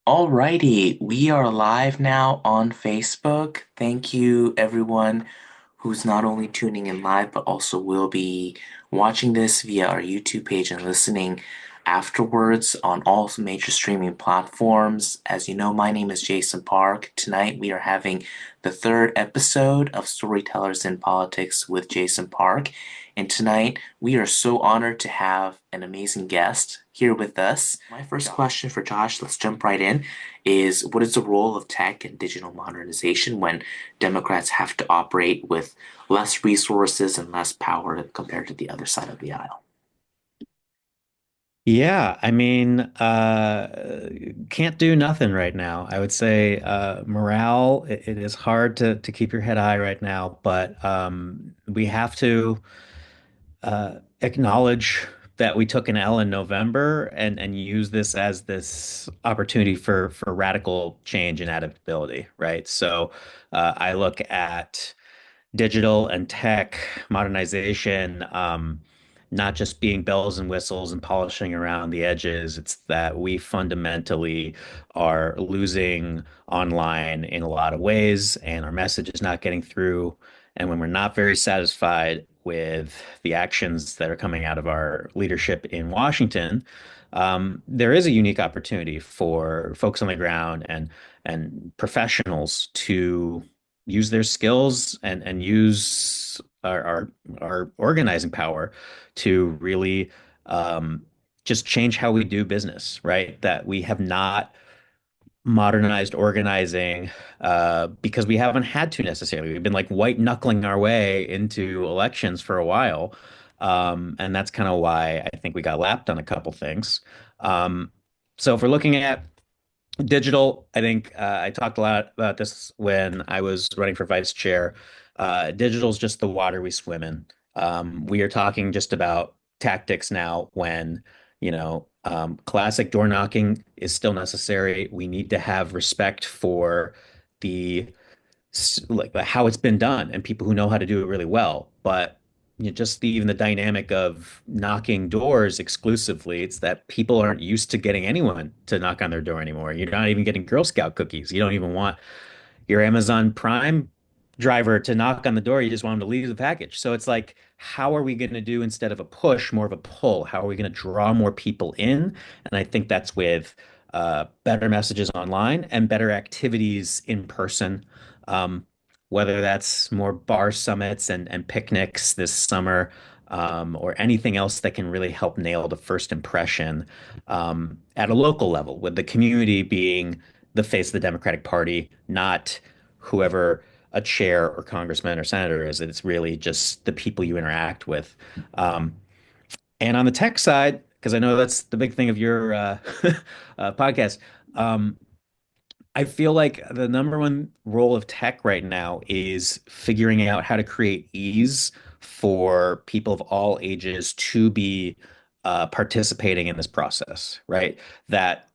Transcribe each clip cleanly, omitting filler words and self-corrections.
Alrighty, we are live now on Facebook. Thank you, everyone who's not only tuning in live, but also will be watching this via our YouTube page and listening afterwards on all major streaming platforms. As you know, my name is Jason Park. Tonight we are having the third episode of Storytellers in Politics with Jason Park. And tonight we are so honored to have an amazing guest here with us. My first question for Josh, let's jump right in, is what is the role of tech and digital modernization when Democrats have to operate with less resources and less power compared to the other side of the aisle? Yeah, I mean, can't do nothing right now. I would say morale, it is hard to keep your head high right now, but we have to acknowledge that we took an L in November and use this as this opportunity for radical change and adaptability, right? So I look at digital and tech modernization, not just being bells and whistles and polishing around the edges. It's that we fundamentally are losing online in a lot of ways, and our message is not getting through. And when we're not very satisfied with the actions that are coming out of our leadership in Washington, there is a unique opportunity for folks on the ground and professionals to use their skills and use our organizing power to really just change how we do business, right? That we have not modernized organizing because we haven't had to necessarily. We've been like white knuckling our way into elections for a while. And that's kind of why I think we got lapped on a couple things. Um, so if we're looking at digital, I think I talked a lot about this when I was running for vice chair. Digital is just the water we swim in. We are talking just about tactics now when, classic door knocking is still necessary. We need to have respect for the like how it's been done and people who know how to do it really well. But just even the dynamic of knocking doors exclusively, it's that people aren't used to getting anyone to knock on their door anymore. You're not even getting Girl Scout cookies. You don't even want your Amazon Prime driver to knock on the door. You just want them to leave the package. So it's like, how are we going to do instead of a push, more of a pull? How are we going to draw more people in? And I think that's with better messages online and better activities in person. Um, Whether that's more bar summits and picnics this summer, or anything else that can really help nail the first impression at a local level, with the community being the face of the Democratic Party, not whoever a chair or congressman or senator is. It's really just the people you interact with. Um, and on the tech side, because I know that's the big thing of your podcast, um, I feel like the number one role of tech right now is figuring out how to create ease for people of all ages to be participating in this process, right? That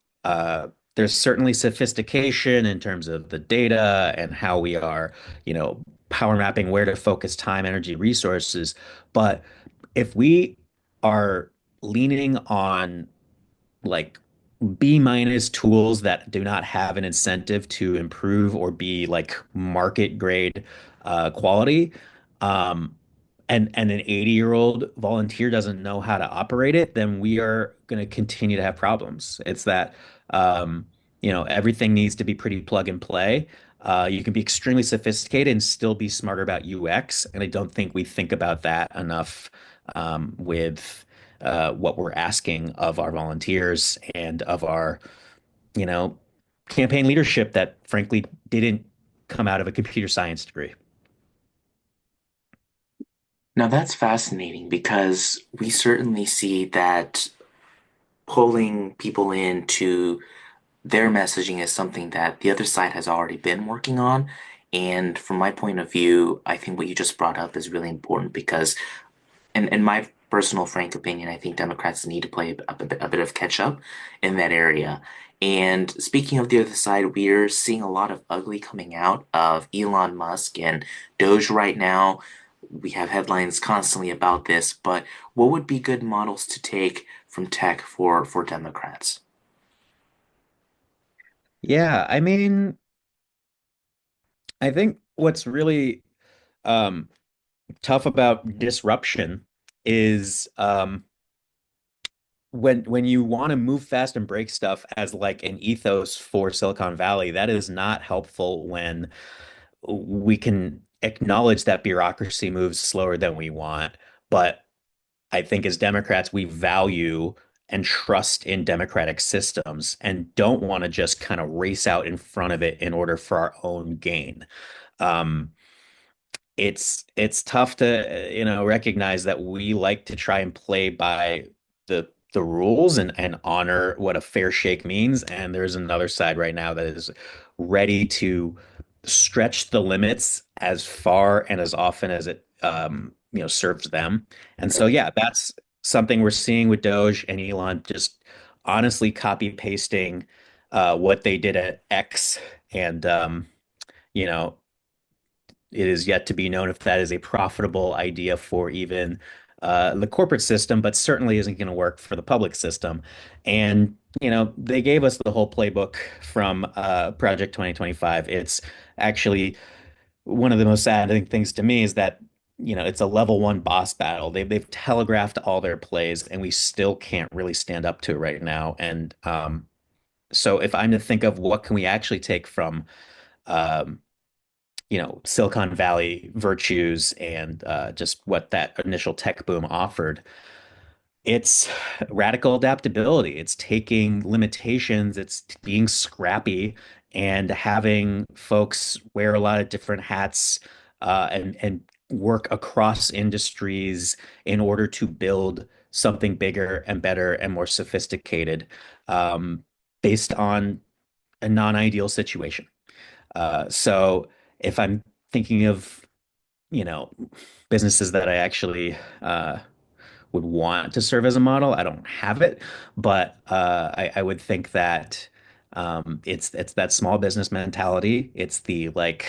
there's certainly sophistication in terms of the data and how we are, power mapping where to focus time, energy, resources. But if we are leaning on like B minus tools that do not have an incentive to improve or be like market grade quality. Um, and an 80-year-old volunteer doesn't know how to operate it, then we are going to continue to have problems. It's that everything needs to be pretty plug and play. You can be extremely sophisticated and still be smarter about UX, and I don't think we think about that enough with what we're asking of our volunteers and of our, you know, campaign leadership that frankly didn't come out of a computer science degree. Now that's fascinating because we certainly see that pulling people into their messaging is something that the other side has already been working on. And from my point of view, I think what you just brought up is really important because, in my personal frank opinion, I think Democrats need to play a bit of catch up in that area. And speaking of the other side, we're seeing a lot of ugly coming out of Elon Musk and Doge right now. We have headlines constantly about this, but what would be good models to take from tech for Democrats? Yeah, I mean, I think what's really um, tough about disruption is when you want to move fast and break stuff as like an ethos for Silicon Valley, that is not helpful when we can acknowledge that bureaucracy moves slower than we want. But I think as Democrats, we value and trust in democratic systems and don't want to just kind of race out in front of it in order for our own gain. Um, it's tough to recognize that we like to try and play by the rules and honor what a fair shake means, and there's another side right now that is ready to stretch the limits as far and as often as it serves them. And so yeah, that's something we're seeing with Doge and Elon just honestly copy pasting what they did at X, and you know it is yet to be known if that is a profitable idea for even the corporate system, but certainly isn't going to work for the public system. And, they gave us the whole playbook from Project 2025. It's actually one of the most saddening things to me is that, it's a level one boss battle. They've telegraphed all their plays, and we still can't really stand up to it right now. And so if I'm to think of what can we actually take from um, Silicon Valley virtues and just what that initial tech boom offered. It's radical adaptability. It's taking limitations, it's being scrappy and having folks wear a lot of different hats and work across industries in order to build something bigger and better and more sophisticated um, based on a non-ideal situation. So if I'm thinking of, you know, businesses that I actually would want to serve as a model, I don't have it, but I would think that it's that small business mentality. It's the like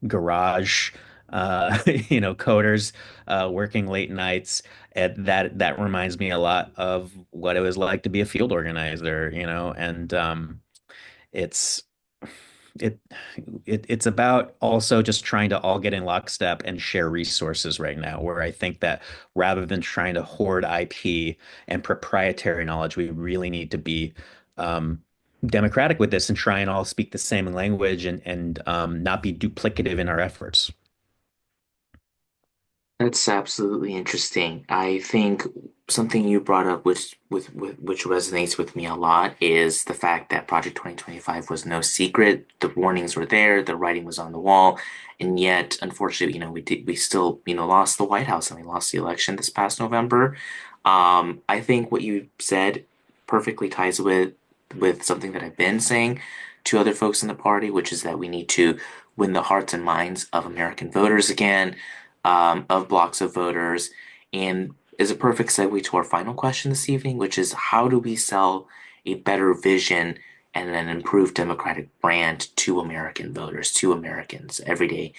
garage, coders working late nights. And that reminds me a lot of what it was like to be a field organizer, and it's it it's about also just trying to all get in lockstep and share resources right now, where I think that rather than trying to hoard IP and proprietary knowledge, we really need to be um, democratic with this and try and all speak the same language and not be duplicative in our efforts. That's absolutely interesting. I think something you brought up which resonates with me a lot is the fact that Project 2025 was no secret. The warnings were there, the writing was on the wall, and yet unfortunately, we still, lost the White House and we lost the election this past November. I think what you said perfectly ties with something that I've been saying to other folks in the party, which is that we need to win the hearts and minds of American voters again, of blocks of voters, and is a perfect segue to our final question this evening, which is how do we sell a better vision and an improved democratic brand to American voters, to Americans, everyday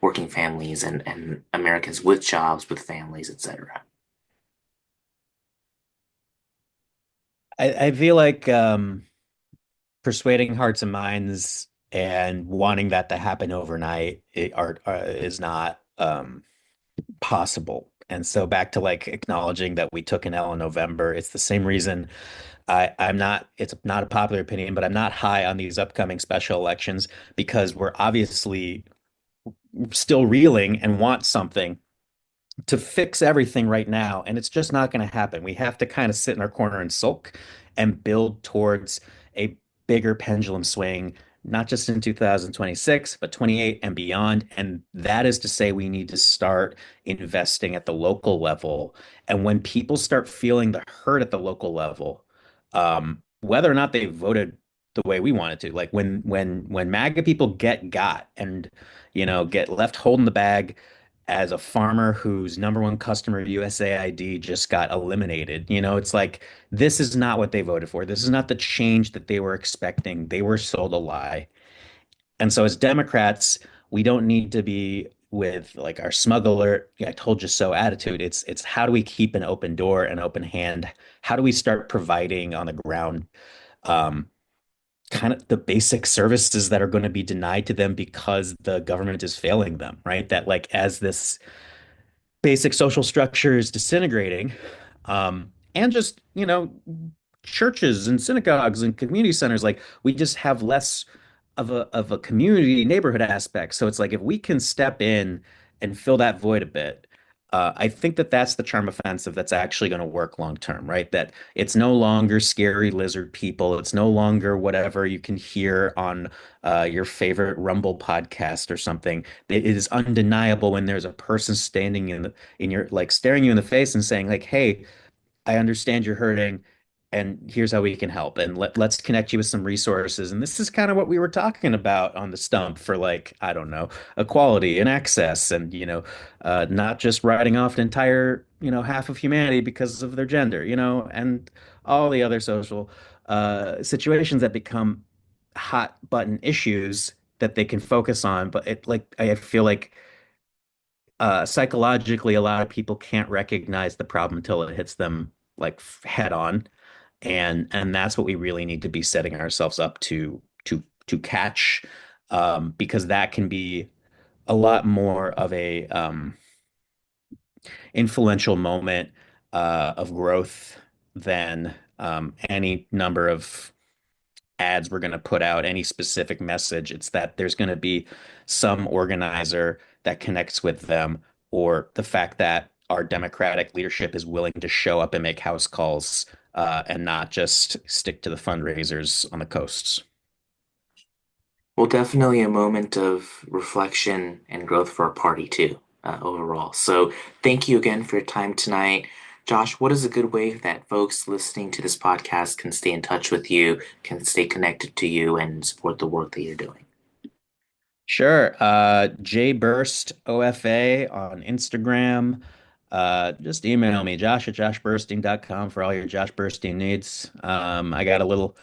working families and Americans with jobs, with families, etc. I feel like persuading hearts and minds and wanting that to happen overnight is not possible. And so back to like acknowledging that we took an L in November, it's the same reason it's not a popular opinion, but I'm not high on these upcoming special elections because we're obviously still reeling and want something to fix everything right now, and it's just not going to happen. We have to kind of sit in our corner and sulk and build towards a bigger pendulum swing, not just in 2026, but 28 and beyond. And that is to say, we need to start investing at the local level. And when people start feeling the hurt at the local level, whether or not they voted the way we wanted to, like when MAGA people get got and get left holding the bag as a farmer whose number one customer USAID just got eliminated. It's like this is not what they voted for. This is not the change that they were expecting. They were sold a lie. And so as Democrats, we don't need to be with like our smug alert, I told you so attitude. It's how do we keep an open door, an open hand? How do we start providing on the ground? Um, kind of the basic services that are going to be denied to them because the government is failing them, right? That like as this basic social structure is disintegrating, and just, churches and synagogues and community centers, like we just have less of a community neighborhood aspect. So it's like if we can step in and fill that void a bit, I think that that's the charm offensive that's actually going to work long term, right? That it's no longer scary lizard people. It's no longer whatever you can hear on your favorite Rumble podcast or something. It is undeniable when there's a person standing in your like staring you in the face and saying like, "Hey, I understand you're hurting, and here's how we can help. And let's connect you with some resources." And this is kind of what we were talking about on the stump for like, I don't know, equality and access and, not just writing off an entire, half of humanity because of their gender, and all the other social situations that become hot button issues that they can focus on. But it like I feel like psychologically, a lot of people can't recognize the problem until it hits them like head on, and that's what we really need to be setting ourselves up to catch, because that can be a lot more of a influential moment of growth than any number of ads we're going to put out, any specific message. It's that there's going to be some organizer that connects with them, or the fact that our democratic leadership is willing to show up and make house calls, and not just stick to the fundraisers on the coasts. Well, definitely a moment of reflection and growth for our party too, overall. So thank you again for your time tonight. Josh, what is a good way that folks listening to this podcast can stay in touch with you, can stay connected to you, and support the work that you're doing? Sure. JBurst OFA on Instagram. Just email me, josh@joshbursting.com for all your Josh Burstein needs. I got a little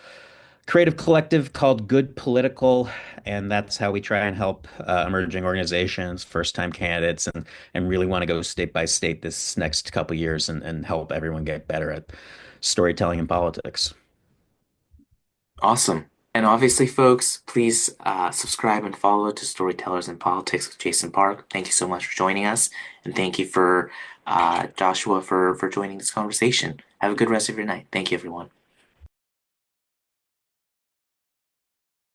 creative collective called Good Political, and that's how we try and help emerging organizations, first-time candidates, and really want to go state by state this next couple years and help everyone get better at storytelling and politics. Awesome. And obviously, folks, please subscribe and follow to Storytellers in Politics with Jason Park. Thank you so much for joining us. And thank you for Joshua for joining this conversation. Have a good rest of your night. Thank you, everyone.